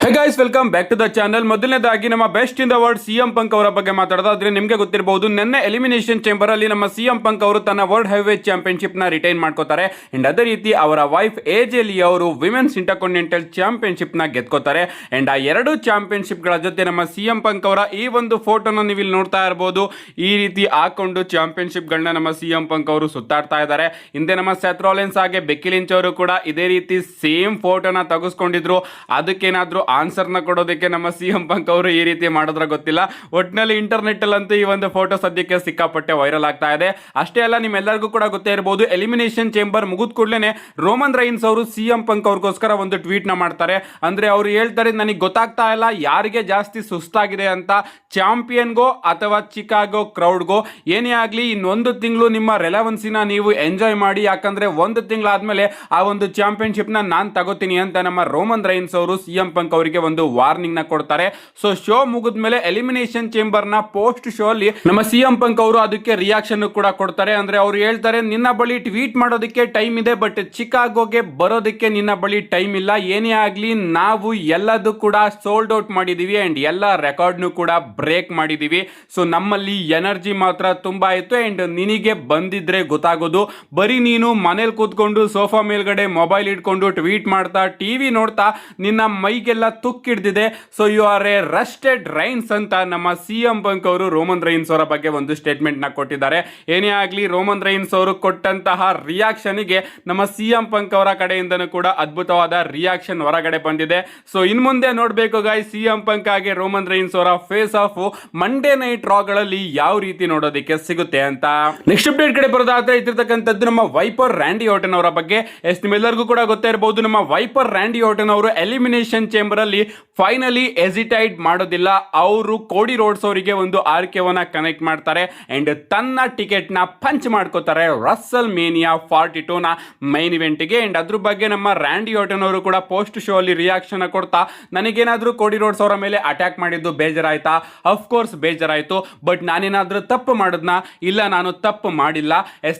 High guys, welcome back to the channel. ಮೊದಲನೇದಾಗಿ ನಮ್ಮ best in the world CM Punk ಅವರ ಬಗ್ಗೆ ಮಾತಾಡೋದಾದ್ರೆ ನಿಮಗೆ ಗೊತ್ತಿರಬಹುದು, ನಿನ್ನೆ ಎಲಿಮಿನೇಷನ್ ಚೇಂಬರ್ ಅಲ್ಲಿ ನಮ್ಮ ಸಿಎಂ ಪಂಕ್ ಅವರು ತನ್ನ ವರ್ಲ್ಡ್ ಹೆವಿವೇಟ್ ಚಾಂಪಿಯನ್ಶಿಪ್ ನ ರಿಟೈನ್ ಮಾಡ್ಕೋತಾರೆ. ಅಂಡ್ ಅದೇ ರೀತಿ ಅವರ ವೈಫ್ ಎಜೆ ಲಿ ಅವರು ವಿಮೆನ್ಸ್ ಇಂಟರ್ಕಾಂಟಿನೆಂಟಲ್ ಚಾಂಪಿಯನ್ಶಿಪ್ ನ ಗೆದ್ಕೋತಾರೆ. ಅಂಡ್ ಆ ಎರಡು ಚಾಂಪಿಯನ್ಶಿಪ್ ಗಳ ಜೊತೆ ನಮ್ಮ ಸಿಎಂ ಪಂಕ್ ಅವರ ಈ ಒಂದು ಫೋಟೋನ ನೀವು ಇಲ್ಲಿ ನೋಡ್ತಾ ಇರಬಹುದು. ಈ ರೀತಿ ಹಾಕೊಂಡು ಚಾಂಪಿಯನ್ಶಿಪ್ ಗಳನ್ನ ನಮ್ಮ ಸಿಎಂ ಪಂಕ್ ಅವರು ಸುತ್ತಾಡ್ತಾ ಇದ್ದಾರೆ. ಹಿಂದೆ ನಮ್ಮ ಸೆತ್ ರಾಲಿನ್ಸ್ ಹಾಗೆ ಬೆಕ್ಕಿ ಲಿಂಚ್ ಅವರು ಕೂಡ ಇದೇ ರೀತಿ ಸೇಮ್ ಫೋಟೋನ ತೆಗೆಸ್ಕೊಂಡಿದ್ರು. ಅದಕ್ಕೇನಾದ್ರೂ ಆನ್ಸರ್ನ ಕೊಡೋದಕ್ಕೆ ನಮ್ಮ ಸಿಎಂ ಪಂಕ್ ಅವರು ಈ ರೀತಿ ಮಾಡಿದ್ರೆ ಗೊತ್ತಿಲ್ಲ. ಒಟ್ಟಿನಲ್ಲಿ ಇಂಟರ್ನೆಟ್ ಅಲ್ಲಂತೂ ಈ ಒಂದು ಫೋಟೋ ಸದ್ಯಕ್ಕೆ ಸಿಕ್ಕಾಪಟ್ಟೆ ವೈರಲ್ ಆಗ್ತಾ ಇದೆ. ಅಷ್ಟೇ ಅಲ್ಲ, ನಿಮ್ಮೆಲ್ಲರಿಗೂ ಕೂಡ ಗೊತ್ತೇ ಇರಬಹುದು, ಎಲಿಮಿನೇಷನ್ ಚೇಂಬರ್ ಮುಗಿದ ಕೂಡಲೇ ರೋಮನ್ ರೈನ್ಸ್ ಅವರು ಸಿಎಂ ಪಂಕ್ ಅವ್ರಿಗೋಸ್ಕರ ಒಂದು ಟ್ವೀಟ್ ನ ಮಾಡ್ತಾರೆ. ಅಂದ್ರೆ ಅವ್ರು ಹೇಳ್ತಾರೆ, ನನಗೆ ಗೊತ್ತಾಗ್ತಾ ಇಲ್ಲ ಯಾರಿಗೆ ಜಾಸ್ತಿ ಸುಸ್ತಾಗಿದೆ ಅಂತ, ಚಾಂಪಿಯನ್ಗೋ ಅಥವಾ ಚಿಕಾಗೋ ಕ್ರೌಡ್ಗೋ. ಏನೇ ಆಗಲಿ ಇನ್ನೊಂದು ತಿಂಗಳು ನಿಮ್ಮ ರೆಲೆವೆನ್ಸಿನ ನೀವು ಎಂಜಾಯ್ ಮಾಡಿ, ಯಾಕಂದ್ರೆ ಒಂದು ತಿಂಗಳಾದ್ಮೇಲೆ ಆ ಒಂದು ಚಾಂಪಿಯನ್ಶಿಪ್ ನ ನಾನು ತಗೋತೀನಿ ಅಂತ ನಮ್ಮ ರೋಮನ್ ರೈನ್ಸ್ ಅವರು ಸಿಎಂ ಪಂಕ್ ಅವರಿಗೆ ಒಂದು ವಾರ್ನಿಂಗ್ ನ ಕೊಡ್ತಾರೆ. ಸೊ ಶೋ ಮುಗಿದ್ಮೇಲೆ ಎಲಿಮಿನೇಷನ್ ಚೇಂಬರ್ ನ ಪೋಸ್ಟ್ ಶೋ ಅಲ್ಲಿ ನಮ್ಮ ಸಿಎಂ ಪಂಕ್ ಅವರು ಅದಕ್ಕೆ ರಿಯಾಕ್ಷನ್ ಕೂಡ ಕೊಡ್ತಾರೆ. ಅಂದ್ರೆ ಅವ್ರು ಹೇಳ್ತಾರೆ, ನಿನ್ನ ಬಳಿ ಟ್ವೀಟ್ ಮಾಡೋದಕ್ಕೆ ಟೈಮ್ ಇದೆ, ಬಟ್ ಚಿಕಾಗೋಗೆ ಬರೋದಕ್ಕೆ ನಿನ್ನ ಬಳಿ ಟೈಮ್ ಇಲ್ಲ. ಏನೇ ಆಗ್ಲಿ ನಾವು ಎಲ್ಲದೂ ಕೂಡ ಸೋಲ್ಡ್ ಔಟ್ ಮಾಡಿದೀವಿ ಅಂಡ್ ಎಲ್ಲ ರೆಕಾರ್ಡ್ನು ಕೂಡ ಬ್ರೇಕ್ ಮಾಡಿದೀವಿ. ಸೊ ನಮ್ಮಲ್ಲಿ ಎನರ್ಜಿ ಮಾತ್ರ ತುಂಬಾ ಇತ್ತು ಅಂಡ್ ನಿನಗೆ ಬಂದಿದ್ರೆ ಗೊತ್ತಾಗೋದು. ಬರೀ ನೀನು ಮನೇಲಿ ಕೂತ್ಕೊಂಡು ಸೋಫಾ ಮೇಲ್ಗಡೆ ಮೊಬೈಲ್ ಇಟ್ಕೊಂಡು ಟ್ವೀಟ್ ಮಾಡ್ತಾ ಟಿವಿ ನೋಡ್ತಾ ನಿನ್ನ ಮೈಗೆಲ್ಲ ತುಕ್ಕಿಡ್ದಿದೆ. So you are a rusted rains ಅಂತ ನಮ್ಮ ಸಿಎಂ ಪಂಕ್ ಅವರು ರೋಮನ್ ರೈನ್ಸ್ ಅವರ ಬಗ್ಗೆ ಒಂದು ಸ್ಟೇಟ್ಮೆಂಟ್ ನ ಕೊಟ್ಟಿದ್ದಾರೆ. ಏನೇ ಆಗಲಿ ರೋಮನ್ ರೈನ್ಸ್ ಅವರು ಕೊಟ್ಟಂತಹ ರಿಯಾಕ್ಷನ್ ಗೆ ನಮ್ಮ ಸಿಎಂ ಪಂಕ್ ಅವರ ಕಡೆಯಿಂದನೂ ಕೂಡ ಅದ್ಭುತವಾದ ರಿಯಾಕ್ಷನ್ ಹೊರಗಡೆ ಬಂದಿದೆ. ಸೊ ಇನ್ ಮುಂದೆ ನೋಡ್ಬೇಕು ಗಾಯ್, ಸಿಎಂ ಪಂಕ್ ಹಾಗೆ ರೋಮನ್ ರೈನ್ಸ್ ಅವರ ಫೇಸ್ ಆಫ್ ಮಂಡೇ ನೈಟ್ ರಾಗಳಲ್ಲಿ ಯಾವ ರೀತಿ ನೋಡೋದಕ್ಕೆ ಸಿಗುತ್ತೆ ಅಂತ. ನೆಕ್ಸ್ಟ್ ಅಪ್ಡೇಟ್ ಕಡೆ ಬರೋದಾದ್ರೆ ಇದ್ದಿರ್ತಕ್ಕಂಥದ್ದು ನಮ್ಮ ವೈಪರ್ ರ್ಯಾಂಡಿ ಆರ್ಟನ್ ಅವರ ಬಗ್ಗೆ. ನಿಮ್ಮೆಲ್ಲರಿಗೂ ಕೂಡ ಗೊತ್ತೇ ಇರಬಹುದು, ನಮ್ಮ ವೈಪರ್ ರ್ಯಾಂಡಿ ಆರ್ಟನ್ ಅವರು ಎಲಿಮಿನೇಷನ್ ಚೇಂಬರ್ ಅಲ್ಲಿ ಫೈನಲಿ ಎಸಿಟೈಡ್ ಮಾಡೋದಿಲ್ಲ. ಅವರು ಕೋಡಿ ರೋಡ್ಸ್ ಅವರಿಗೆ ಒಂದು ಆರ್ಕೆವನ್ನ ಕನೆಕ್ಟ್ ಮಾಡ್ತಾರೆ ಅಂಡ್ ತನ್ನ ಟಿಕೆಟ್ ನ ಪಂಚ್ ಮಾಡ್ಕೋತಾರೆ ರಸಲ್ ಮೇನಿಯಾ 42 ನ ಮೈನ್ ಇವೆಂಟ್ ಗೆ. ಅಂಡ್ ಅದ್ರ ಬಗ್ಗೆ ನಮ್ಮ ರ್ಯಾಂಡಿ ಆರ್ಟನ್ ಅವರು ಕೂಡ ಪೋಸ್ಟ್ ಶೋ ಅಲ್ಲಿ ರಿಯಾಕ್ಷನ್ ಕೊಡ್ತಾ, ನನಗೇನಾದ್ರೂ ಕೋಡಿ ರೋಡ್ಸ್ ಅವರ ಮೇಲೆ ಅಟ್ಯಾಕ್ ಮಾಡಿದ್ದು ಬೇಜಾರಾಯ್ತಾ? ಅಫ್ಕೋರ್ಸ್ ಬೇಜಾರಾಯ್ತು, ಬಟ್ ನಾನೇನಾದ್ರೂ ತಪ್ಪು ಮಾಡಿದ್ನಾ? ಇಲ್ಲ, ನಾನು ತಪ್ಪು ಮಾಡಿಲ್ಲ.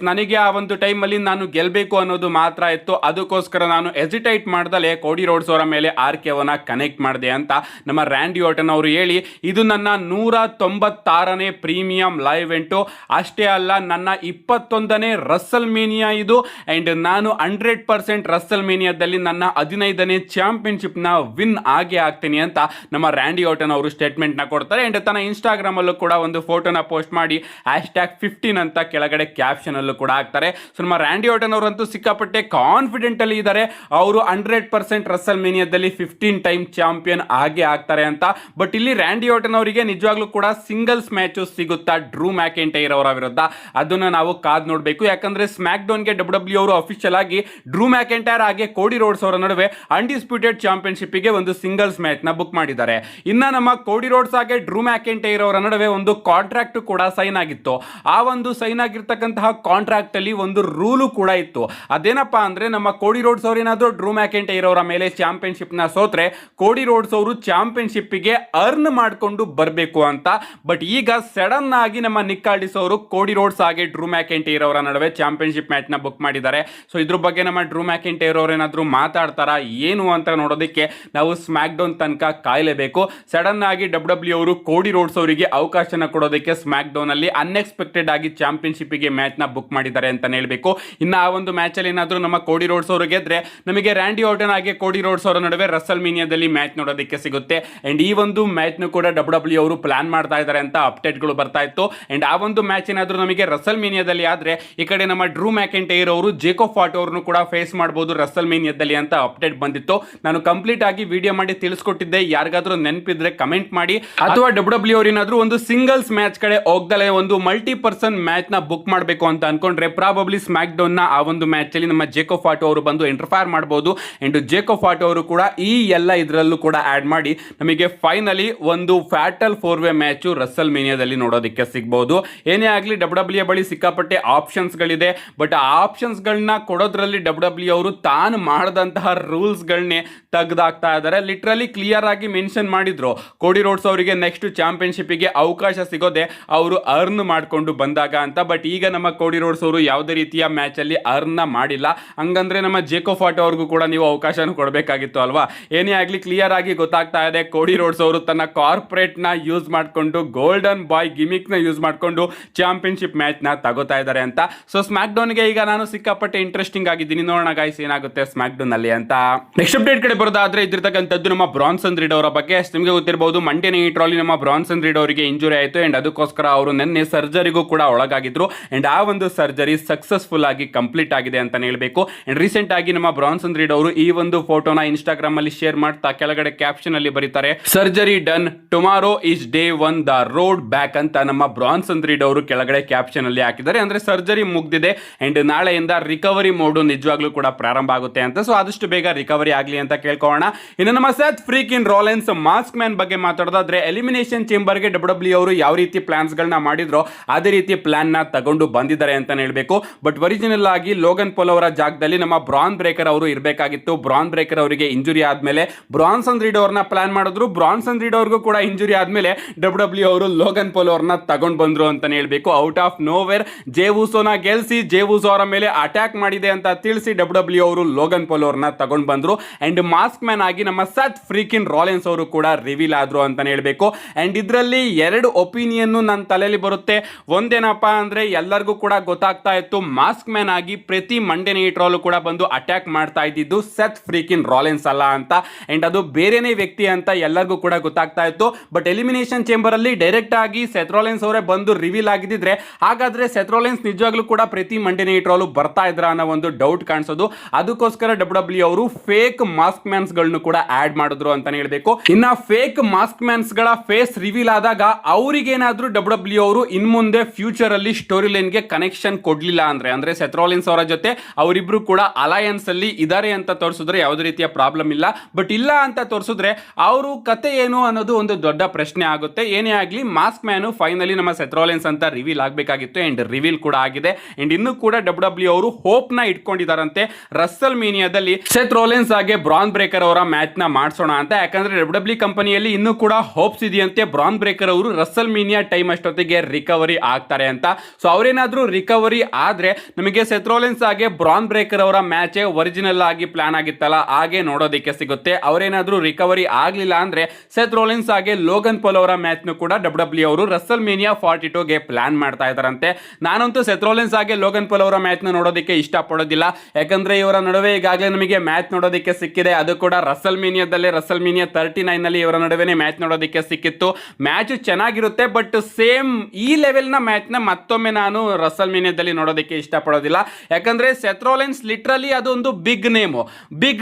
ನನಗೆ ಆ ಒಂದು ಟೈಮ್ ಅಲ್ಲಿ ನಾನು ಗೆಲ್ಬೇಕು ಅನ್ನೋದು ಮಾತ್ರ ಇತ್ತು. ಅದಕ್ಕೋಸ್ಕರ ನಾನು ಎಸಿಟೈಟ್ ಮಾಡ್ದಲೆ ಕೋಡಿ ರೋಡ್ಸ್ ಅವರ ಮೇಲೆ ಆರ್ಕೆವನ್ನ ಕನೆಕ್ಟ್ ಮಾಡಿದೆ ಅಂತ ನಮ್ಮ ರ್ಯಾಂಡಿ ಆರ್ಟನ್ ಅವರು ಹೇಳಿ, ಇದು ನನ್ನ 196ನೇ ಪ್ರೀಮಿಯಂ ಲೈವ್ ಇವೆಂಟು. ಅಷ್ಟೇ ಅಲ್ಲ, ನನ್ನ 21ನೇ ರಸಲ್ ಮೇನಿಯಾ ಇದು. ಅಂಡ್ ನಾನು 100% ರಸಲ್ ಮೇನಿಯಾದಲ್ಲಿ ನನ್ನ 15ನೇ ಚಾಂಪಿಯನ್ಶಿಪ್ ನ ವಿನ್ ಆಗೇ ಆಗ್ತೀನಿ ಅಂತ ನಮ್ಮ ರ್ಯಾಂಡಿ ಆರ್ಟನ್ ಅವರು ಸ್ಟೇಟ್ಮೆಂಟ್ ನ ಕೊಡ್ತಾರೆ. ಅಂಡ್ ತನ್ನ ಇನ್ಸ್ಟಾಗ್ರಾಮ್ ಅಲ್ಲೂ ಕೂಡ ಒಂದು ಫೋಟೋನ ಪೋಸ್ಟ್ ಮಾಡಿ #15 ಅಂತ ಕೆಳಗಡೆ ಕ್ಯಾಪ್ಷನ್ ಅಲ್ಲೂ ಕೂಡ ಹಾಕ್ತಾರೆ. ಸೊ ನಮ್ಮ ರ್ಯಾಂಡಿ ಆರ್ಟನ್ ಅವರಂತೂ ಸಿಕ್ಕಾಪಟ್ಟೆ ಕಾನ್ಫಿಡೆಂಟ್ ಅಲ್ಲಿ ಇದ್ದಾರೆ. ಅವರು 100% ರಸಲ್ ಮೇನಿಯಾದಲ್ಲಿ 15 ಟೈಮ್ ಚಾಂಪಿಯನ್ ಆಗೇ ಆಗ್ತಾರೆ ಅಂತ. ಬಟ್ ಇಲ್ಲಿ ರ್ಯಾಂಡಿ ಆರ್ಟನ್ ಅವರಿಗೆ ನಿಜವಾಗ್ಲೂ ಕೂಡ ಸಿಂಗಲ್ಸ್ ಮ್ಯಾಚ್ ಸಿಗುತ್ತಾ ಡ್ರೂ ಮ್ಯಾಕೆಂಟೈರ್ ಅವರ ವಿರುದ್ಧ? ಅದನ್ನ ನಾವು ಕಾದ್ ನೋಡಬೇಕು. ಯಾಕಂದ್ರೆ ಸ್ಮ್ಯಾಕ್ ಡೌನ್ ಗೆ ಡಬ್ಲ್ಯೂ ಅವರು ಅಫಿಷಿಯಲ್ ಆಗಿ ಡ್ರೂ ಮ್ಯಾಕೆಂಟೈರ್ ಹಾಗೆ ಕೋಡಿ ರೋಡ್ಸ್ ಅವರ ನಡುವೆ ಅನ್ಡಿಸ್ಪ್ಯೂಟೆಡ್ ಚಾಂಪಿಯನ್ಶಿಪ್ ಗೆ ಒಂದು ಸಿಂಗಲ್ಸ್ ಮ್ಯಾಚ್ ನ ಬುಕ್ ಮಾಡಿದ್ದಾರೆ. ಇನ್ನ ನಮ್ಮ ಕೋಡಿ ರೋಡ್ಸ್ ಹಾಗೆ ಡ್ರೂ ಮ್ಯಾಕೆಂಟೈರ್ ಅವರ ನಡುವೆ ಒಂದು ಕಾಂಟ್ರಾಕ್ಟ್ ಕೂಡ ಸೈನ್ ಆಗಿತ್ತು. ಆ ಒಂದು ಸೈನ್ ಆಗಿರ್ತಕ್ಕಂತಹ ಕಾಂಟ್ರಾಕ್ಟ್ ಅಲ್ಲಿ ಒಂದು ರೂಲು ಕೂಡ ಇತ್ತು. ಅದೇನಪ್ಪಾ ಅಂದ್ರೆ, ನಮ್ಮ ಕೋಡಿ ರೋಡ್ಸ್ ಅವರು ಏನಾದ್ರು ಡ್ರೂ ಮ್ಯಾಕೆಂಟೈರ್ ಅವರ ಮೇಲೆ ಚಾಂಪಿಯನ್ಶಿಪ್ ನ ಸೋತ್ರೆ ಕೋಡಿ ರೋಡ್ಸ್ ಅವರು ಚಾಂಪಿಯನ್ಶಿಪ್ ಗೆ ಅರ್ನ್ ಮಾಡಿಕೊಂಡು ಬರಬೇಕು ಅಂತ. ಬಟ್ ಈಗ ಸಡನ್ ಆಗಿ ನಮ್ಮ ನಿಕ್ಕಾಲ್ಡಿಸ್ ಅವರು ಕೋಡಿ ರೋಡ್ಸ್ ಹಾಗೆ ಡ್ರೂ ಮ್ಯಾಕೆಂಟೈರ್ ಅವರ ನಡುವೆ ಚಾಂಪಿಯನ್ಶಿಪ್ ಮ್ಯಾಚ್ ನ ಬುಕ್ ಮಾಡಿದ್ದಾರೆ. ಸೊ ಇದ್ರ ಬಗ್ಗೆ ನಮ್ಮ ಡ್ರೂ ಮ್ಯಾಕೆಂಟೈರ್ ಅವರು ಏನಾದ್ರು ಮಾತಾಡ್ತಾರಾ ಏನು ಅಂತ ನೋಡೋದಕ್ಕೆ ನಾವು ಸ್ಮ್ಯಾಕ್ ಡೌನ್ ತನಕ ಕಾಯಲೇಬೇಕು. ಸಡನ್ ಆಗಿ ಡಬ್ಲ್ಯೂ ಅವರು ಕೋಡಿ ರೋಡ್ಸ್ ಅವರಿಗೆ ಅವಕಾಶನ ಕೊಡೋದಕ್ಕೆ ಸ್ಮ್ಯಾಕ್ ಡೌನ್ ಅಲ್ಲಿ ಅನ್ಎಕ್ಸ್ಪೆಕ್ಟೆಡ್ ಆಗಿ ಚಾಂಪಿಯನ್ಶಿಪ್ ಗೆ ಮ್ಯಾಚ್ ನ ಬುಕ್ ಮಾಡಿದ್ದಾರೆ ಅಂತ ಹೇಳ್ಬೇಕು. ಇನ್ನು ಆ ಒಂದು ಮ್ಯಾಚ್ ಅಲ್ಲಿ ಏನಾದ್ರು ನಮ್ಮ ಕೋಡಿ ರೋಡ್ಸ್ ಅವರು ಗೆದ್ರೆ ನಮಗೆ ರ್ಯಾಂಡಿ ಆರ್ಟನ್ ಹಾಗೆ ಕೋಡಿ ರೋಡ್ಸ್ ಅವರ ನಡುವೆ ರಸಲ್ ಮೀನಿಯಾದಲ್ಲಿ ಮ್ಯಾಚ್ ನೋಡೋದಕ್ಕೆ ಸಿಗುತ್ತೆ. ಅಂಡ್ ಈ ಒಂದು ಮ್ಯಾಚ್ ನು ಕೂಡ ಡಬ್ಲ್ಯೂ ಅವರು ಪ್ಲಾನ್ ಮಾಡ್ತಾ ಇದ್ದಾರೆ ಅಂತ ಅಪ್ಡೇಟ್ ಗಳು ಬರ್ತಾ ಇತ್ತು. ಅಂಡ್ ಆ ಒಂದು ಮ್ಯಾಚ್ ಏನಾದ್ರು ನಮಗೆ ರಸಲ್ ಮೀನಿಯಾದಲ್ಲಿ ಆದ್ರೆ ಈ ಕಡೆ ನಮ್ಮ ಡ್ರೂ ಮ್ಯಾಕೆಂಟೈರ್ ಅವರು ಜೇಕೋಬ್ ಫಾಟ್ ಅವರನ್ನು ಕೂಡ ಫೇಸ್ ಮಾಡಬಹುದು ರಸಲ್ ಮೀನಿಯಾದಲ್ಲಿ ಅಂತ ಅಪ್ಡೇಟ್ ಬಂದಿತ್ತು. ನಾನು ಕಂಪ್ಲೀಟ್ ಆಗಿ ವಿಡಿಯೋ ಮಾಡಿ ತಿಳಿಸ್ಕೊಟ್ಟಿದ್ದೆ. ಯಾರಿಗಾದ್ರೂ ನೆನಪಿದ್ರೆ ಕಮೆಂಟ್ ಮಾಡಿ. ಅಥವಾ ಡಬ್ಲ್ಯೂ ಅವರು ಏನಾದ್ರು ಒಂದು ಸಿಂಗಲ್ಸ್ ಮ್ಯಾಚ್ ಕಡೆ ಹೋಗ್ದಲೆ ಒಂದು ಮಲ್ಟಿ ಪರ್ಸನ್ ಮ್ಯಾಚ್ ನ ಬುಕ್ ಮಾಡಬೇಕು ಅಂತ ಅನ್ಕೊಂಡ್ರೆ ಪ್ರಾಬಬ್ಲಿ ಸ್ಮ್ಯಾಕ್ ಡೌನ್ ನ ಆ ಒಂದು ಮ್ಯಾಚ್ ಅಲ್ಲಿ ನಮ್ಮ ಜೇಕೋಬ್ ಫಾಟ್ ಅವರು ಬಂದು ಇಂಟರ್ಫೈರ್ ಮಾಡಬಹುದು. ಅಂಡ್ ಜೇಕೋಬ್ ಫಾಟ್ ಅವರು ಕೂಡ ಈ ಎಲ್ಲ ಇದರಲ್ಲೂ ಕೂಡ ಆಡ್ ಮಾಡಿ ನಮಗೆ ಫೈನಲಿ ಒಂದು ಫ್ಯಾಟಲ್ 4-ವೇ ಮ್ಯಾಚ್ ರಸಲ್ ಮೇನಿಯಾದಲ್ಲಿ ನೋಡೋದಕ್ಕೆ ಸಿಗಬಹುದು. ಏನೇ ಆಗಲಿ ಡಬ್ಲ್ಯೂ ಬಳಿ ಸಿಕ್ಕಾಪಟ್ಟೆ ಆಪ್ಷನ್ಸ್ ಗಳಿದೆ. ಬಟ್ ಆ ಆಪ್ಷನ್ಸ್ ಗಳನ್ನ ಕೊಡೋದ್ರಲ್ಲಿ ಡಬ್ಲ್ಯೂ ಅವರು ತಾನು ಮಾಡದಂತಹ ರೂಲ್ಸ್ ಗಳನ್ನೇ ತೆಗೆದಾಕ್ತಾ ಇದ್ದಾರೆ. ಲಿಟ್ರಲಿ ಕ್ಲಿಯರ್ ಆಗಿ ಮೆನ್ಷನ್ ಮಾಡಿದ್ರು, ಕೋಡಿ ರೋಡ್ಸ್ ಅವರಿಗೆ ನೆಕ್ಸ್ಟ್ ಚಾಂಪಿಯನ್ಶಿಪ್ ಗೆ ಅವಕಾಶ ಸಿಗೋದೆ ಅವರು ಅರ್ನ್ ಮಾಡಿಕೊಂಡು ಬಂದಾಗ ಅಂತ. ಬಟ್ ಈಗ ನಮ್ಮ ಕೋಡಿ ರೋಡ್ಸ್ ಅವರು ಯಾವುದೇ ರೀತಿಯ ಮ್ಯಾಚ್ ಅಲ್ಲಿ ಅರ್ನ್ ಮಾಡಿಲ್ಲ. ಹಂಗಂದ್ರೆ ನಮ್ಮ ಜೇಕೋಬ್ ಫಾಟ್ ಅವ್ರಿಗೂ ಕೂಡ ನೀವು ಅವಕಾಶನ ಕೊಡಬೇಕಾಗಿತ್ತು ಅಲ್ವಾ? ಏನೇ ಆಗಲಿ ಅಲ್ಲಿ ಕ್ಲಿಯರ್ ಆಗಿ ಗೊತ್ತಾಗ್ತಾ ಇದೆ ಕೋಡಿ ರೋಡ್ಸ್ ಅವರು ತನ್ನ ಕಾರ್ಪೊರೇಟ್ ನ ಯೂಸ್ ಮಾಡಿಕೊಂಡು ಗೋಲ್ಡನ್ ಬಾಯ್ ಗಿಮಿಕ್ ನ ಯೂಸ್ ಮಾಡಿಕೊಂಡು ಚಾಂಪಿಯನ್ಶಿಪ್ ಮ್ಯಾಚ್ ನ ತಗೋತಾ ಇದ್ದಾರೆ ಅಂತ. ಸೊ ಸ್ಮ್ಯಾಕ್ ಡೌನ್ ಗೆ ಈಗ ನಾನು ಸಿಕ್ಕಾಪಟ್ಟೆ ಇಂಟ್ರೆಸ್ಟಿಂಗ್ ಆಗಿದ್ದೀನಿ. ನೋಡೋಣ ಗೈಸ್ ಏನಾಗುತ್ತೆ ಸ್ಮ್ಯಾಕ್ ಡೌನ್ ಅಲ್ಲಿ ಅಂತ. ನೆಕ್ಸ್ಟ್ ಅಪ್ಡೇಟ್ ಕಡೆ ಬರೋದಾದ್ರೆ ಇದ್ದಿರ್ತಕ್ಕಂಥದ್ದು ನಮ್ಮ ಬ್ರಾನ್ಸನ್ ರೀಡ್ ಅವರ ಬಗ್ಗೆ. ನಿಮಗೆ ಗೊತ್ತಿರಬಹುದು ಮಂಡೇ ನೈಟ್ ರಾಲಿ ನಮ್ಮ ಬ್ರಾನ್ಸನ್ ರೀಡ್ ಅವರಿಗೆ ಇಂಜುರಿ ಆಯಿತು ಅಂಡ್ ಅದಕ್ಕೋಸ್ಕರ ಅವರು ನಿನ್ನೆ ಸರ್ಜರಿಗೂ ಕೂಡ ಒಳಗಾಗಿದ್ರು ಅಂಡ್ ಆ ಒಂದು ಸರ್ಜರಿ ಸಕ್ಸಸ್ಫುಲ್ ಆಗಿ ಕಂಪ್ಲೀಟ್ ಆಗಿದೆ ಅಂತ ಹೇಳಬೇಕು. ಅಂಡ್ ರೀಸೆಂಟ್ ಆಗಿ ನಮ್ಮ ಬ್ರಾನ್ಸನ್ ರೀಡ್ ಅವರು ಈ ಒಂದು ಫೋಟೋನ ಇನ್ಸ್ಟಾಗ್ರಾಮ್ ಅಲ್ಲಿ ಶೇರ್ ಮಾಡ್ತಾ ಕೆಳಗಡೆ ಕ್ಯಾಪ್ಷನ್ ಅಲ್ಲಿ ಬರೀತಾರೆ surgery done tomorrow is day 1 the road back ಅಂತ ನಮ್ಮ ಬ್ರಾನ್ಸನ್ ರೀಡ್ ಅವರು ಕೆಳಗಡೆ ಕ್ಯಾಪ್ಷನ್ ಅಲ್ಲಿ ಹಾಕಿದ್ದಾರೆ. ಅಂದ್ರೆ ಸರ್ಜರಿ ಮುಗ್ದಿದೆ ಅಂಡ್ ನಾಳೆಯಿಂದ ರಿಕವರಿ ಮೋಡ್ ನಿಜವಾಗ್ಲೂ ಕೂಡ ಪ್ರಾರಂಭ ಆಗುತ್ತೆ ಅಂತ. ಸೊ ಆದಷ್ಟು ಬೇಗ ರಿಕವರಿ ಆಗಲಿ ಅಂತ ಕೇಳ್ಕೊಳ್ಳೋಣ. ಇನ್ನು ನಮ್ಮ Seth freaking Rollins mask man ಬಗ್ಗೆ ಮಾತಾಡೋದಾದ್ರೆ ಎಲಿಮಿನೇಷನ್ ಚೇಂಬರ್ ಗೆ ಡಬ್ಲ್ಯೂ ಅವರು ಯಾವ ರೀತಿ ಪ್ಲಾನ್ಸ್ ಗಳನ್ನ ಮಾಡಿದ್ರೋ ಅದೇ ರೀತಿ ಪ್ಲಾನ್ ನ ತಗೊಂಡು ಬಂದಿದ್ದಾರೆ ಅಂತ ಹೇಳಬೇಕು. ಬಟ್ ಒರಿಜಿನಲ್ ಆಗಿ ಲೋಗನ್ ಪೋಲ್ ಅವರ ಜಾಗದಲ್ಲಿ ನಮ್ಮ ಬ್ರಾನ್ ಬ್ರೇಕರ್ ಅವರು ಇರಬೇಕಾಗಿತ್ತು. ಬ್ರಾನ್ ಬ್ರೇಕರ್ ಅವರಿಗೆ ಇಂಜುರಿ ಆದ್ಮೇಲೆ ಬ್ರಾನ್ಸನ್ ರೀಡ್ ಅವ್ರನ್ನ ಪ್ಲಾನ್ ಮಾಡಿದ್ರು. ಬ್ರಾನ್ಸನ್ ರೀಡ್ ಅವ್ರಿಗೂ ಕೂಡ ಇಂಜುರಿ ಆದ್ಮೇಲೆ ಡಬ್ಲ್ಯೂ ಅವರು ಲೋಗನ್ ಪೋಲ್ ಅವ್ರನ್ನ ತಗೊಂಡ್ ಬಂದ್ರು ಅಂತ ಹೇಳ್ಬೇಕು. ಔಟ್ ಆಫ್ ನೋವೇರ್ ಜೇವೂಸೋನ ಗೆಲ್ಸಿ ಜೇವೂಸೋ ಅವರ ಮೇಲೆ ಅಟ್ಯಾಕ್ ಮಾಡಿದೆ ಅಂತ ತಿಳಿಸಿ ಡಬ್ಲ್ಯೂ ಅವರು ಲೋಗನ್ ಪೋಲ್ ಅವ್ರನ್ನ ತಗೊಂಡ್ ಬಂದ್ರು ಅಂಡ್ ಮಾಸ್ಕ್ ಮ್ಯಾನ್ ಆಗಿ ನಮ್ಮ ಸೆತ್ ಫ್ರೀಕಿನ್ ರಾಲೆನ್ಸ್ ಅವರು ಕೂಡ ರಿವೀಲ್ ಆದ್ರು ಅಂತ ಹೇಳ್ಬೇಕು. ಅಂಡ್ ಇದರಲ್ಲಿ ಎರಡು ಒಪಿನಿಯನ್ ನನ್ನ ತಲೆಯಲ್ಲಿ ಬರುತ್ತೆ. ಒಂದೇನಪ್ಪಾ ಅಂದ್ರೆ ಎಲ್ಲರಿಗೂ ಕೂಡ ಗೊತ್ತಾಗ್ತಾ ಇತ್ತು ಮಾಸ್ಕ್ ಮ್ಯಾನ್ ಆಗಿ ಪ್ರತಿ ಮಂಡೇ ನೈಟ್ ರಾಲು ಕೂಡ ಬಂದು ಅಟ್ಯಾಕ್ ಮಾಡ್ತಾ ಇದ್ದಿದ್ದು ಸೆತ್ ಫ್ರೀಕಿನ್ ರಾಲೆನ್ಸ್ ಅಲ್ಲ ಅಂತ ಅಂಡ್ ಅದು ಬೇರೆನೇ ವ್ಯಕ್ತಿ ಅಂತ ಎಲ್ಲರಿಗೂ ಕೂಡ ಗೊತ್ತಾಗ್ತಾ ಇತ್ತು. ಬಟ್ ಎಲಿಮಿನೇಷನ್ ಚೇಂಬರ್ ಅಲ್ಲಿ ಡೈರೆಕ್ಟ್ ಆಗಿ ಸೆತ್ ರಾಲೆನ್ಸ್ ಅವರೇ ಬಂದು ರಿವೀಲ್ ಆಗಿದ್ರೆ ಹಾಗಾದ್ರೆ ಸೆತ್ ರಾಲೆನ್ಸ್ ನಿಜವಾಗ್ಲೂ ಕೂಡ ಪ್ರತಿ ಮಂಡೇ ನೈಟ್ ರಾಲು ಬರ್ತಾ ಇದ್ರ ಅನ್ನೋ ಒಂದು ಡೌಟ್ ಕಾಣಿಸೋದು. ಅದಕ್ಕೋಸ್ಕರ ಡಬ್ಲ್ಯೂ ಅವರು ಫೇಕ್ ಮಾಸ್ಕ್ ಮ್ಯಾನ್ಸ್ ಗಳನ್ನು ಕೂಡ ಆಡ್ ಮಾಡಿದ್ರು ಅಂತ ಹೇಳ್ಬೇಕು. ಇನ್ನ ಫೇಕ್ ಮಾಸ್ಕ್ ಮ್ಯಾನ್ಸ್ ಗಳ ಫೇಸ್ ರಿವೀಲ್ ಆದಾಗ ಅವರಿಗೇನಾದ್ರೂ ಡಬ್ಲ್ಯೂ ಅವರು ಇನ್ ಮುಂದೆ ಫ್ಯೂಚರ್ ಅಲ್ಲಿ ಸ್ಟೋರಿ ಲೈನ್ ಗೆ ಕನೆಕ್ಷನ್ ಕೊಡ್ಲಿಲ್ಲ ಅಂದ್ರೆ ಸೆತ್ ರಾಲೆನ್ಸ್ ಅವರ ಜೊತೆ ಅವರಿಬ್ರು ಕೂಡ ಅಲಯನ್ಸ್ ಅಲ್ಲಿ ಇದಾರೆ ಅಂತ ತೋರಿಸಿದ್ರೆ ಯಾವುದೇ ರೀತಿಯ ಪ್ರಾಬ್ಲಮ್ ಇಲ್ಲ. ಬಟ್ ಇಲ್ಲ ಅಂತ ತೋರಿಸಿದ್ರೆ ಅವರು ಕತೆ ಏನು ಅನ್ನೋದು ಒಂದು ದೊಡ್ಡ ಪ್ರಶ್ನೆ ಆಗುತ್ತೆ. ಏನೇ ಆಗ್ಲಿ ಮಾಸ್ಕ್ ಮ್ಯಾನ್ ಫೈನಲಿ ನಮ್ಮ ಸೆತ್ ರಾಲೆನ್ಸ್ ಅಂತ ರಿವೀಲ್ ಆಗಬೇಕಾಗಿತ್ತು ಅಂಡ್ ರಿವೀಲ್ ಕೂಡ ಆಗಿದೆ. ಅಂಡ್ ಇನ್ನು ಕೂಡ ಡಬ್ಲ್ಯೂ ಅವರು ಹೋಪ್ ನ ಇಟ್ಕೊಂಡಿದಾರಂತೆ ರಸಲ್ ಮೀನಿಯಾದಲ್ಲಿ ಸೆತ್ ರಾಲೆನ್ಸ್ ಹಾಗೆ ಬ್ರಾನ್ ಬ್ರೇಕರ್ ಅವರ ಮ್ಯಾಚ್ ನ ಮಾಡಿಸೋಣ ಅಂತ. ಯಾಕಂದ್ರೆ ಡಬ್ಲ್ಯೂ ಕಂಪನಿಯಲ್ಲಿ ಇನ್ನೂ ಕೂಡ ಹೋಪ್ಸ್ ಇದೆಯಂತೆ ಬ್ರಾನ್ ಬ್ರೇಕರ್ ಅವರು ರಸಲ್ ಮೀನಿಯಾ ಟೈಮ್ ಅಷ್ಟೊತ್ತಿಗೆ ರಿಕವರಿ ಆಗ್ತಾರೆ ಅಂತ. ಸೊ ಅವರೇನಾದ್ರೂ ರಿಕವರಿ ಆದ್ರೆ ನಮಗೆ ಸೆತ್ ರಾಲೆನ್ಸ್ ಹಾಗೆ ಬ್ರಾನ್ ಬ್ರೇಕರ್ ಅವರ ಮ್ಯಾಚ್ ಒರಿಜಿನಲ್ ಆಗಿ ಪ್ಲಾನ್ ಆಗಿತ್ತಲ್ಲ ಹಾಗೆ ನೋಡೋದಕ್ಕೆ ಸಿಗುತ್ತೆ. ಅವರೇನಾದ್ರೂ ರಿಕವರಿ ಆಗ್ಲಿಲ್ಲ ಅಂದ್ರೆ ಸೆತ್ ರಾಲೆನ್ಸ್ ಹಾಗೆ ಲೋಗನ್ ಪೋಲ್ ಅವರ ಮ್ಯಾಚ್ ನು ಕೂಡ ಡಬ್ಲ್ಯೂ ಅವರು ರಸಲ್ ಮೀನಿಯಾ 42 ಗೆ ಪ್ಲಾನ್ ಮಾಡ್ತಾ ಇದಾರಂತೆ. ನಾನಂತೂ ಸೆತ್ ರಾಲೆನ್ಸ್ ಹಾಗೆ ಲೋಗನ್ ಪೋಲ್ ಅವರ ಮ್ಯಾಚ್ ನ ನೋಡೋದಕ್ಕೆ ಇಷ್ಟ ಪಡೋದಿಲ್ಲ. ಯಾಕಂದ್ರೆ ಇವರ ನಡುವೆ ಈಗಾಗಲೇ ನಮಗೆ ಮ್ಯಾಚ್ ನೋಡೋದಕ್ಕೆ ಸಿಕ್ಕಿದೆ. ಅದು ಕೂಡ ರಸಲ್ ಮೀನಿಯಾದಲ್ಲಿ ರಸಲ್ ಮೀನಿಯಾ 39 ನಲ್ಲಿ ಇವರ ನಡುವೆ ಮ್ಯಾಚ್ ನೋಡೋದಕ್ಕೆ ಸಿಕ್ಕಿತ್ತು. ಮ್ಯಾಚ್ ಚೆನ್ನಾಗಿರುತ್ತೆ ಬಟ್ ಸೇಮ್ ಈ ಲೆವೆಲ್ ನ ಮ್ಯಾಚ್ ನ ಮತ್ತೊಮ್ಮೆ ನಾನು ರಸಲ್ ಮೀನಿಯಾದಲ್ಲಿ ನೋಡೋದಕ್ಕೆ ಇಷ್ಟ ಪಡೋದಿಲ್ಲ. ಯಾಕಂದ್ರೆ ಸೆತ್ ರಾಲೆನ್ಸ್ ಲಿಟ್ರಲಿ ಅದೊಂದು ಬಿಗ್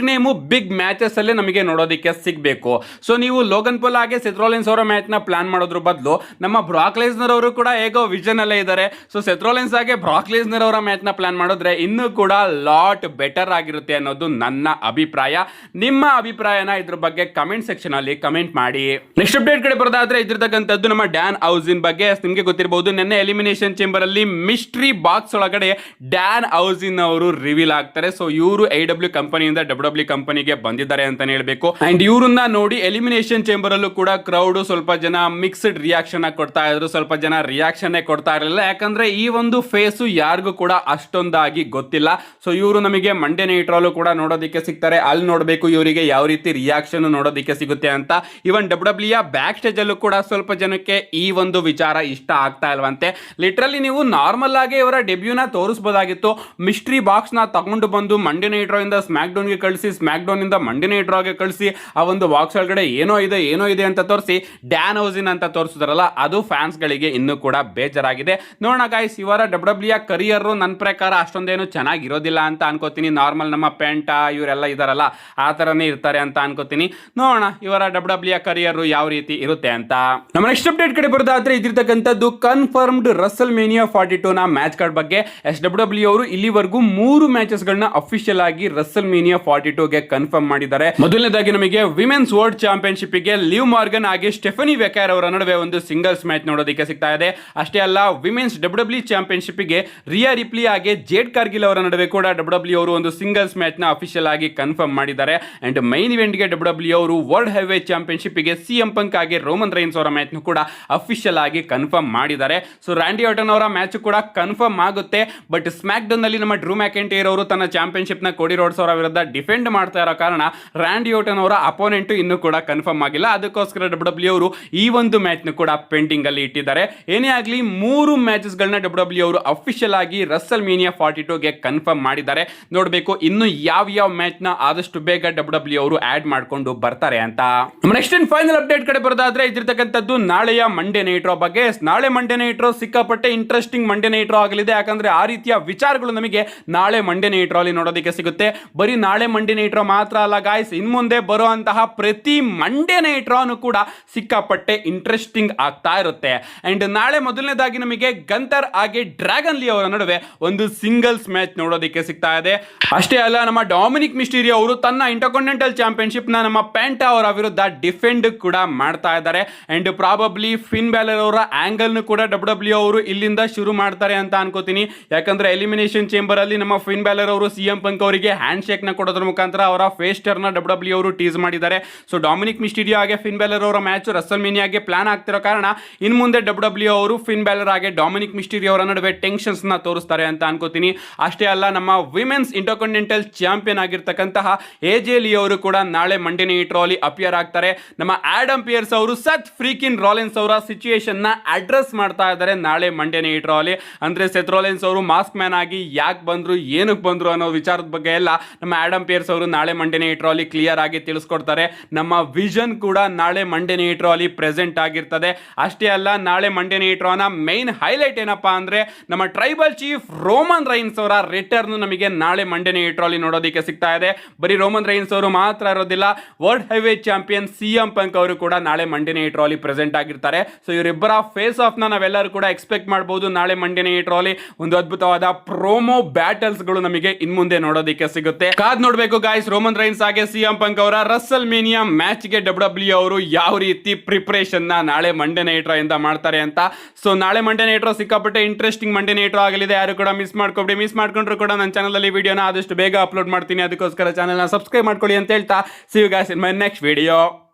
ನೇಮು ಬಿಗ್ ಮ್ಯಾಚಸ್ ಅಲ್ಲೇ ನಮಗೆ ನೋಡೋದಕ್ಕೆ ಸಿಗಬೇಕು. ಸೊ ನೀವು ಲೋಗನ್ ಪೋಲ್ ಹಾಗೆ ಸೆತ್ ರಾಲೆನ್ಸ್ ಅವರ ಮ್ಯಾಚ್ ನ ಪ್ಲಾನ್ ಮಾಡೋದ್ರ ಬದಲು ನಮ್ಮ ಬ್ರಾಕ್ ಲೆಸ್ನರ್ ಅವರು ಕೂಡ ಹೇಗೋ ವಿಷನ್ ಅಲ್ಲೇ ಇದ್ದಾರೆ. ಸೊ ಸೆತ್ ರಾಲೆನ್ಸ್ ಹಾಗೆ ಬ್ರಾಕ್ ಲೆಸ್ನರ್ ಅವರ ಮ್ಯಾಚ್ ನ ಪ್ಲಾನ್ ಮಾಡಿದ್ರೆ ಇನ್ನೂ ಕೂಡ ಲಾಟ್ ಬೆಟರ್ ಆಗಿರುತ್ತೆ ಅನ್ನೋದು ನನ್ನ ಅಭಿಪ್ರಾಯ. ನಿಮ್ಮ ಅಭಿಪ್ರಾಯನ ಇದ್ರ ಬಗ್ಗೆ ಕಮೆಂಟ್ ಸೆಕ್ಷನ್ ಅಲ್ಲಿ ಕಮೆಂಟ್ ಮಾಡಿ. ನೆಕ್ಸ್ಟ್ ಅಪ್ಡೇಟ್ ಕಡೆ ಬರೋದಾದ್ರೆ ಇದ್ರತಕ್ಕಂಥದ್ದು ನಮ್ಮ ಡ್ಯಾನ್ ಹೌಸಿನ್ ಬಗ್ಗೆ. ನಿಮಗೆ ಗೊತ್ತಿರಬಹುದು ನಿನ್ನೆ ಎಲಿಮಿನೇಷನ್ ಚೇಂಬರ್ ಅಲ್ಲಿ ಮಿಸ್ಟ್ರಿ ಬಾಕ್ಸ್ ಒಳಗಡೆ ಡ್ಯಾನ್ ಹೌಸಿನ್ ಅವರು ರಿವೀಲ್ ಆಗ್ತಾರೆ. ಸೊ ಇವರು AEW ಕಂಪನಿಯಿಂದ ಡಬ್ಲ್ಯೂ ಕಂಪನಿಗೆ ಬಂದಿದ್ದಾರೆ ಅಂತ ಹೇಳಬೇಕು. ಅಂಡ್ ಇವ್ರನ್ನ ನೋಡಿ ಎಲಿಮಿನೇಷನ್ ಚೇಂಬರ್ ಅಲ್ಲೂ ಕೂಡ ಕ್ರೌಡ್ ಸ್ವಲ್ಪ ಜನ ಮಿಕ್ಸ್ಡ್ ರಿಯಾಕ್ಷನ್ ಕೊಡ್ತಾ ಇದ್ರು, ಸ್ವಲ್ಪ ಜನ ರಿಯಾಕ್ಷನ್ ಕೊಡ್ತಾ ಇರಲಿಲ್ಲ. ಯಾಕಂದ್ರೆ ಈ ಒಂದು ಫೇಸು ಯಾರಿಗೂ ಕೂಡ ಅಷ್ಟೊಂದಾಗಿ ಗೊತ್ತಿಲ್ಲ. ಸೊ ಇವರು ನಮಗೆ ಮಂಡೇ ನೈಟ್ ರಾಲು ಕೂಡ ನೋಡೋದಕ್ಕೆ ಸಿಗ್ತಾರೆ. ಅಲ್ಲಿ ನೋಡಬೇಕು ಇವರಿಗೆ ಯಾವ ರೀತಿ ರಿಯಾಕ್ಷನ್ ನೋಡೋದಕ್ಕೆ ಸಿಗುತ್ತೆ ಅಂತ. ಇವನ್ ಡಬ್ಲ್ಯೂ ಬ್ಯಾಕ್ ಸ್ಟೇಜ್ ಅಲ್ಲೂ ಕೂಡ ಸ್ವಲ್ಪ ಜನಕ್ಕೆ ಈ ಒಂದು ವಿಚಾರ ಇಷ್ಟ ಆಗ್ತಾ ಇಲ್ವಂತೆ. ಲಿಟ್ರಲಿ ನೀವು ನಾರ್ಮಲ್ ಆಗಿ ಇವರ ಡೆಬ್ಯೂನ ತೋರಿಸಬಹುದಾಗಿತ್ತು. ಮಿಸ್ಟ್ರಿ ಬಾಕ್ಸ್ ನ ತಗೊಂಡು ಬಂದು ಮಂಡೇ ನೈಟ್ ರಾ ಇಂದ ಸ್ಮ್ಯಾಕ್ ಡೌನ್ ಗೆ ಕಳಿಸಿ, ಸ್ಮ್ಯಾಕ್ ಡೌನ್ ಇಂದ ಮಂಡೇ ನೈಟ್ ರಾಗೆ ಕಳಿಸಿ, ಆ ಒಂದು ಬಾಕ್ಸ್ ಒಳಗಡೆ ಏನೋ ಇದೆ ಅಂತ ತೋರಿಸಿ ಡ್ಯಾನ್ ಹೌಸಿನ್ ಅಂತ ತೋರಿಸಿದ್ರಲ್ಲ ಅದು ಫ್ಯಾನ್ಸ್ ಗಳಿಗೆ ಇನ್ನೂ ಕೂಡ ಬೇಜಾರಾಗಿದೆ. ನೋಡೋಣ ಗೈಸ್, ಇವರ ಡಬ್ಲ್ಯೂ ಕರಿಯರ್ ನನ್ನ ಪ್ರಕಾರ ಅಷ್ಟೊಂದೇನು ಚೆನ್ನಾಗಿರೋದಿಲ್ಲ ಅಂತ ಅನ್ಕೋತೀನಿ. ನಾರ್ಮಲ್ ನಮ್ಮ ಪೆಂಟ ಇವರೆಲ್ಲ ಇದಾರಲ್ಲ ಆ ತರನೇ ಇರ್ತಾರೆ ಅಂತ ಅನ್ಕೋತೀನಿ. ನೋಡೋಣ ಇವರ ಡಬ್ಲ್ಯೂ ಕರಿಯರ್ ಯಾವ ರೀತಿ ಇರುತ್ತೆ ಅಂತ. ನಮ್ಮ ನೆಕ್ಸ್ಟ್ ಅಪ್ಡೇಟ್ ಕಡೆ ಬರೋದಾದ್ರೆ ಇದಿರ್ತಕ್ಕಂಥದ್ದು ಕನ್ಫರ್ಮ್ಡ್ ರಸಲ್ ಮೇನಿಯಾ 42 ನ ಮ್ಯಾಚ್ ಕಾರ್ಡ್ ಬಗ್ಗೆ. ಡಬ್ಲ್ಯೂ ಅವರು ಇಲ್ಲಿವರೆಗೂ 3 ಮ್ಯಾಚಸ್ ಗಳನ್ನ ಅಫಿಷಿಯಲ್ ಆಗಿ ರಸಲ್ ಮೇನಿಯಾ 42 ಗೆ ಕನ್ಫರ್ಮ್ ಮಾಡಿದ್ದಾರೆ. ಮೊದಲನೇದಾಗಿ ನಮಗೆ ವಿಮೆನ್ಸ್ ವರ್ಲ್ಡ್ ಚಾಂಪಿಯನ್ಶಿಪ್ ಗೆ ಲಿವ್ ಮಾರ್ಗನ್ ಹಾಗೆ ಸ್ಟೆಫನಿ ವೆಕರ್ ಅವರ ನಡುವೆ ಒಂದು ಸಿಂಗಲ್ಸ್ ಮ್ಯಾಚ್ ನೋಡೋದಕ್ಕೆ ಸಿಗ್ತಾ ಇದೆ. ಅಷ್ಟೇ ಅಲ್ಲ ವಿಮೆನ್ಸ್ ಡಬ್ಲ್ಯೂ ಚಾಂಪಿಯನ್ಶಿಪ್ ಗೆ ರಿಯಾ ರಿಪ್ಲಿ ಹಾಗೆ ಜೇಡ್ ಕಾರ್ಗಿಲ್ ಅವರ ನಡುವೆ ಕೂಡ ಡಬ್ಲ್ಯೂ ಅವರು ಒಂದು ಸಿಂಗಲ್ಸ್ ಮ್ಯಾಚ್ ನ ಅಫಿಷಿಯಲ್ ಆಗಿ ಕನ್ಫರ್ಮ್ ಮಾಡಿದ್ದಾರೆ. ಅಂಡ್ ಮೈನ್ ಇವೆಂಟ್ ಗೆ ಡಬ್ಲ್ಯೂ ಅವರು ವರ್ಲ್ಡ್ ಹೆವಿವೇಟ್ ಚಾಂಪಿಯನ್ಶಿಪ್ ಗೆ ಸಿಎಂ ಪಂಕ್ ಹಾಗೆ ರೋಮನ್ ರೈನ್ಸ್ ಅವರ ಮ್ಯಾಚ್ ನು ಕೂಡ ಅಫಿಷಿಯಲ್ ಆಗಿ ಕನ್ಫರ್ಮ್ ಮಾಡಿದ್ದಾರೆ. ಸೊ ರ್ಯಾಂಡಿ ಆರ್ಟನ್ ಅವರ ಮ್ಯಾಚ್ ಕೂಡ ಕನ್ಫರ್ಮ್ ಆಗುತ್ತೆ. ಬಟ್ ಸ್ಮ್ಯಾಕ್ ಡೌನ್ ನಲ್ಲಿ ನಮ್ಮ ಡ್ರೂ ಮ್ಯಾಕೆಂಟಿಯರ್ ಅವರು ತನ್ನ ಚಾಂಪಿಯನ್ಶಿಪ್ ನ ಕೋಡಿ ರೋಡ್ಸ್ ಅವರ ವಿರುದ್ಧ ಡಿಫೆಂಡ್ ಮಾಡ್ತಾ ಇರೋ ಕಾರಣ ರ್ಯಾಂಡಿ ಓಟನ್ ಅವರ ಅಪೋನೆಂಟ್ ಇನ್ನೂ ಕೂಡ ಕನ್ಫರ್ಮ್ ಆಗಿಲ್ಲ. ಅದಕ್ಕೋಸ್ಕರ ಡಬ್ಲ್ಯೂ ಅವರು ಈ ಒಂದು ಮ್ಯಾಚ್ ನ ಕೂಡ ಪೆಂಡಿಂಗ್ ಅಲ್ಲಿ ಇಟ್ಟಿದ್ದಾರೆ. ಏನೇ ಆಗಲಿ 3 ಮ್ಯಾಚಸ್ ಗಳನ್ನ ಡಬ್ಲ್ಯೂ ಅವರು ಅಫಿಷಿಯಲ್ ಆಗಿ ರಸಲ್ ಮೇನಿಯಾ 42 ಗೆ ಕನ್ಫರ್ಮ್ ಮಾಡಿದ್ದಾರೆ. ನೋಡಬೇಕು ಇನ್ನು ಯಾವ ಮ್ಯಾಚ್ ನ ಆದಷ್ಟು ಬೇಗ ಡಬ್ಲ್ಯೂ ಅವರು ಆಡ್ ಮಾಡ್ಕೊಂಡು ಬರ್ತಾರೆ ಅಂತ. ನೆಕ್ಸ್ಟ್ ಅಂಡ್ ಫೈನಲ್ ಅಪ್ಡೇಟ್ ಕಡೆ ಬರೋದಾದ್ರೆ ಇದಿರ್ತಕ್ಕಂಥದ್ದು ನಾಳೆಯ ಮಂಡೇ ನೈಟ್ ರೋ ಬಗ್ಗೆ. ನಾಳೆ ಮಂಡೇ ನೈಟ್ ರೋ ಸಿಕ್ಕಾಪಟ್ಟೆ ಇಂಟ್ರೆಸ್ಟಿಂಗ್ ಮಂಡೇ ನೈಟ್ ರೋ ಆಗಲಿದೆ. ಯಾಕಂದ್ರೆ ಆ ರೀತಿಯ ವಿಚಾರಗಳು ನಮಗೆ ನಾಳೆ ಮಂಡೇ ನೈಟ್ ರೋ ಅಲ್ಲಿ ನೋಡೋದಕ್ಕೆ ಸಿಗುತ್ತೆ. ಬರೀ ನಾಳೆ ಮಂಡೇ ನೈಟ್ ರೋ ಮಾತ್ರ ಅಲ್ಲ ಗಾಯ್ಸ್, ಇನ್ ಮುಂದೆ ಬರುವಂತಹ ಪ್ರತಿ ಮಂಡೇ ನೈಟ್ ರೋನು ಕೂಡ ಸಿಕ್ಕಾಪಟ್ಟೆ ಇಂಟ್ರೆಸ್ಟಿಂಗ್ ಆಗ್ತಾ ಇರುತ್ತೆ. ಅಂಡ್ ನಾಳೆ ಮೊದಲನೇದಾಗಿ ನಮಗೆ ಗಂತರ್ ಹಾಗೆ ಡ್ರ್ಯಾಗನ್ ಲೀ ಅವರ ನಡುವೆ ಒಂದು ಸಿಂಗಲ್ಸ್ ಮ್ಯಾಚ್ ನೋಡೋದಕ್ಕೆ ಸಿಗ್ತಾ ಇದೆ. ಅಷ್ಟೇ ಅಲ್ಲ, ನಮ್ಮ ಡೊಮಿನಿಕ್ ಮಿಸ್ಟೀರಿಯೋ ಅವರು ತನ್ನ ಇಂಟರ್ಕಾಂಟಿನೆಂಟಲ್ ಚಾಂಪಿಯನ್ಶಿಪ್ ನ ನಮ್ಮ ಪ್ಯಾಂಟಾ ಅವರ ವಿರುದ್ಧ ಡಿಫೆಂಡ್ ಕೂಡ ಮಾಡ್ತಾ ಇದ್ದಾರೆ. ಅಂಡ್ ಪ್ರಾಬಬ್ಲಿ ಫಿನ್ ಬ್ಯಾಲರ್ ಅವರ ಆಂಗಲ್ ಕೂಡ ಡಬ್ಲ್ಯೂ ಅವರು ಇಲ್ಲಿಂದ ಶುರು ಮಾಡ್ತಾರೆ ಅಂತ ಅನ್ಕೋತೀನಿ. ಯಾಕಂದ್ರೆ ಎಲಿಮಿನೇಷನ್ ಚೇಂಬರ್ ಅಲ್ಲಿ ನಮ್ಮ ಫಿನ್ ಬ್ಯಾಲರ್ ಅವರು ಸಿಎಂ ಪಂಕ್ ಅವರಿಗೆ ಹ್ಯಾಂಡ್ ಶೇಕ್ ನ ಕೊಡೋದ್ರ ಮುಖಾಂತರ ಅವರ ಫೇಸ್ಟರ್ ನ ಡಬ್ಲ್ಯೂ ಅವರು ಟೀಸ್ ಮಾಡಿದ್ದಾರೆ. ಸೊ ಡೊಮಿನಿಕ್ ಮಿಸ್ಟೀರಿಯೋ ಹಾಗೆ ಫಿನ್ ಬ್ಯಾಲರ್ ಅವರ ಮ್ಯಾಚ್ ರಸಲ್ ಮೇನಿಯಾಗೆ ಪ್ಲಾನ್ ಆಗ್ತಿರೋ ಕಾರಣ ಇನ್ ಮುಂದೆ ಡಬ್ಲ್ಯೂ ಅವರು ಫಿನ್ ಬ್ಯಾಲರ್ ಹಾಗೆ ಡೊಮಿನಿಕ್ ಮಿಸ್ಟೀರಿಯೋ ಅವರ ನಡುವೆ ಟೆನ್ಷನ್ಸ್ ನ ತೋರಿಸ್ತಾರೆ ಅಂತ ಅನ್ಕೋತೀನಿ. ಅಷ್ಟೇ ಅಲ್ಲ, ನಮ್ಮ ವಿಮೆನ್ಸ್ ಇಂಟರ್ಕಾಂಟಿನೆಂಟಲ್ ಚಾಂಪಿಯನ್ ಆಗಿರ್ತಕ್ಕಂತಹ ಎಜೆ ಲೀ ಅವರು ಕೂಡ ನಾಳೆ ಮಂಡೇ ನೈಟ್ ರೋ ಅಲ್ಲಿ ಅಪಿಯರ್ ಆಗ್ತಾರೆ. ನಮ್ಮ ಆಡಮ್ ಪಿಯರ್ಸ್ ಅವರು ಸತ್ ಫ್ರೀಕಿನ್ ರಾಲಿನ್ಸ್ ಅವರ ಸಿಚುಯೇಷನ್ ನ ಅಡ್ರೆಸ್ ಮಾಡ್ತಾ ಇದ್ದಾರೆ ನಾಳೆ ಮಂಡೇ ನೈಟ್ ರೋ ಅಲ್ಲಿ. ಅಂದ್ರೆ ಸೆತ್ ರಾಲಿನ್ಸ್ ಅವರು ಮಾಸ್ಕ್ ಮ್ಯಾನ್ ಆಗಿ ಯಾಕೆ ಬಂದ್ರು, ಏನಕ್ಕೆ ಬಂದ್ರು ಅನ್ನೋ ವಿಚಾರದ ಬಗ್ಗೆ ಎಲ್ಲ ನಮ್ಮ ಆಡಮ್ ಪಿಯರ್ಸ್ ಅವರು ನಾಳೆ ಮಂಡೇ ನೈಟ್ ರೋ ಅಲ್ಲಿ ಕ್ಲಿಯರ್ ಆಗಿ ತಿಳಿಸ್ಕೊಡ್ತಾರೆ. ನಮ್ಮ ವಿಷನ್ ಕೂಡ ನಾಳೆ ಮಂಡೇ ನೈಟ್ ರೋ ಅಲ್ಲಿ ಪ್ರೆಸೆಂಟ್ ಆಗಿರ್ತದೆ. ಅಷ್ಟೇ ಅಲ್ಲ, ನಾಳೆ ಮಂಡೇ ನೈಟ್ ರೋ ನ ಮೈನ್ ಹೈಲೈಟ್ ಏನಪ್ಪಾ ಅಂದ್ರೆ ನಮ್ಮ ಟ್ರೈಬಲ್ ಚೀಫ್ ರೋಮನ್ ರೈನ್ಸ್ ಅವರ ರಿಟರ್ನ್ ನಮಗೆ ನಾಳೆ ಮಂಡೇ ನೈಟ್ ರೋ ಅಲ್ಲಿ ನೋಡೋದಕ್ಕೆ ಸಿಗ್ತಾ ಇದೆ. ಬರೀ ರೋಮನ್ ರೈನ್ಸ್ ಅವರು ಮಾತ್ರ ಇರೋದಿಲ್ಲ, ವರ್ಲ್ಡ್ ಹೈವೇ ಚಾಂಪಿಯನ್ ಸಿಎಂ ಪಂಕ್ ಅವರು ಕೂಡ ನಾಳೆ ಮಂಡೇ ನೈಟ್ ರೋ ಅಲ್ಲಿ ಪ್ರೆಸೆಂಟ್ ಆಗಿರ್ತಾರೆ. ಸೊ ಇವರಿಬ್ಬರ ಫೇಸ್ ಆಫ್ ನಾವೆಲ್ಲರೂ ಕೂಡ ಎಕ್ಸ್ಪೆಕ್ಟ್ ಮಾಡಬಹುದು ನಾಳೆ ಮಂಡೇ ನೈಟ್ ರೋ ಅಲ್ಲಿ. ಒಂದು ಅದ್ಭುತವಾದ ಪ್ರೋಮೋ ಬ್ಯಾಟಲ್ಸ್ ಗಳು ನಮಗೆ ಇನ್ ಮುಂದೆ ನೋಡೋದಕ್ಕೆ ಸಿಗುತ್ತೆ. ಕಾದ್ ನೋಡ್ಬೇಕು ಗಾಯ್ಸ್, ರೋಮನ್ ರೈನ್ಸ್ ಹಾಗೆ ಸಿಎಂ ಪಂಕ್ ಅವರ ರಸಲ್ ಮೇನಿಯಾ ಮ್ಯಾಚ್ ಗೆ ಡಬ್ಲ್ಯೂ ಅವರು ಯಾವ ರೀತಿ ಪ್ರಿಪರೇಷನ್ ನ ನಾಳೆ ಮಂಡೇ ನೈಟ್ ರೋ ಇಂದ ಮಾಡ್ತಾರೆ ಅಂತ. ಸೊ ನಾಳೆ ಮಂಡೇ ನೈಟ್ ರೋ ಸಿಕ್ಕಾಪಟ್ಟೆ ಇಂಟ್ರೆಸ್ಟಿಂಗ್ ಮಂಡೇ ನೈಟ್ ರೋ ಆಗಲಿದೆ. ಯಾರು ಕೂಡ ಮಿಸ್ ಮಾಡ್ಕೊಬೇಡಿ. ಮಿಸ್ ಮಾಡ್ಕೊಂಡ್ರು ಕೂಡ ನನ್ನ ಚಾನಲ್ ಅಲ್ಲಿ ವಿಡಿಯೋನ ಆದಷ್ಟು ಬೇಗ ಅಪ್ಲೋಡ್ ಮಾಡ್ತೀನಿ. ಅದಕ್ಕೋಸ್ಕರ ಚಾನಲ್ ನ ಸಬ್ಸ್ಕ್ರೈಬ್ ಮಾಡ್ಕೊಳ್ಳಿ ಅಂತ ಹೇಳ್ತಾ, see you guys in my next video.